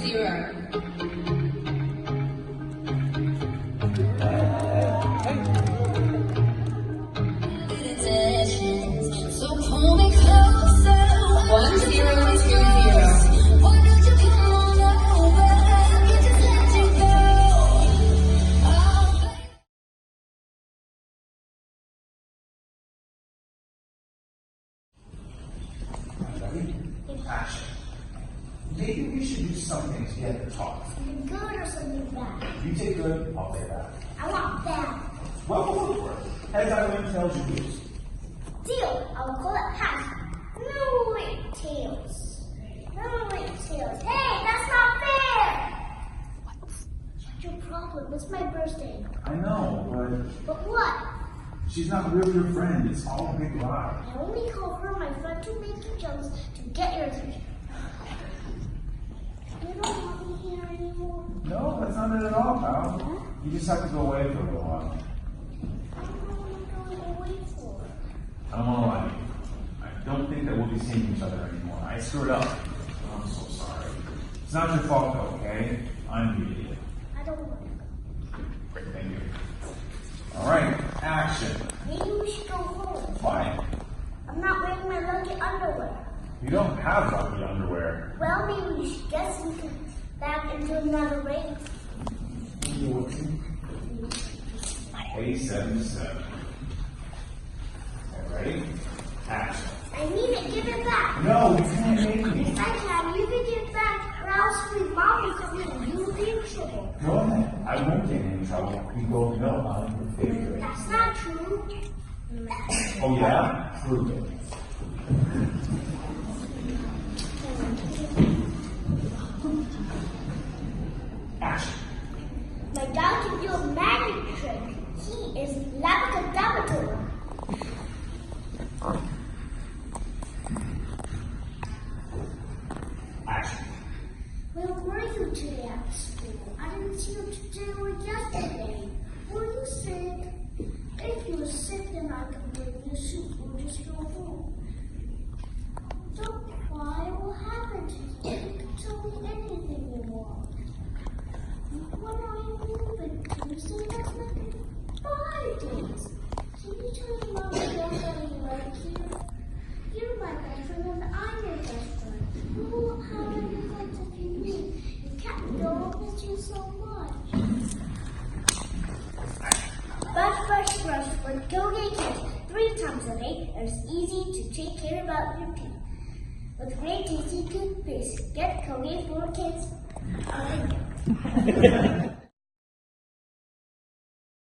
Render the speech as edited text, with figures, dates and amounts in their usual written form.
0. So pull me closer. 1 0 2 0. Why don't you come on over? You just let you go. Ready? Action. Maybe we should do something together to talk. Something good or something bad? You take good, I'll take bad. I want bad. Well, go for it. Heads I win, tails you lose. Deal. I'll call it half. No, wait, tails. No, wait, tails. Hey, that's not fair! What's your problem? It's my birthday. I know, But what? but she's not really your friend. It's all a big lie. I only call her my friend to make you jealous to get your attention. You don't want me here anymore. No, that's not it at all, pal. You just have to go away for a little while. I don't know what I'm going away for. I don't want to lie to you. I don't think that we'll be seeing each other anymore. I screwed up. I'm so sorry. It's not your fault though, okay? I'm the idiot. I don't want to go. Great, thank you. Alright, action. Maybe we should go home. Fine. I'm not wearing my lucky underwear. You don't have lucky underwear. Well, maybe we should get some back into another race. A77. Ready? Action. I need it. Give it back. No, you can't make me. Yes, I can. You can give it back, or else my mom will come in and you'll be in trouble. Go ahead. I won't get in any trouble. We both know I'm your favorite. That's not true. Oh yeah? Prove it. Action. My dog can do a magic trick. He is Labrador. Action. Where were you today at school? I didn't see you today or yesterday. Were you sick? If you were sick, then I can bring you soup or just go home. Don't cry. What happened to you? You can tell me anything you want. When are you moving? Tuesday next month? 5 days. Can you tell your mom and dad that you like here? You're my best friend and I'm your best friend. We won't have any fights if you leave. You can't go. I'll miss you so much. Brush, with Colgate Kids 3 times a day. It's easy to take care about your teeth. With great tasty toothpaste, get Colgate for kids.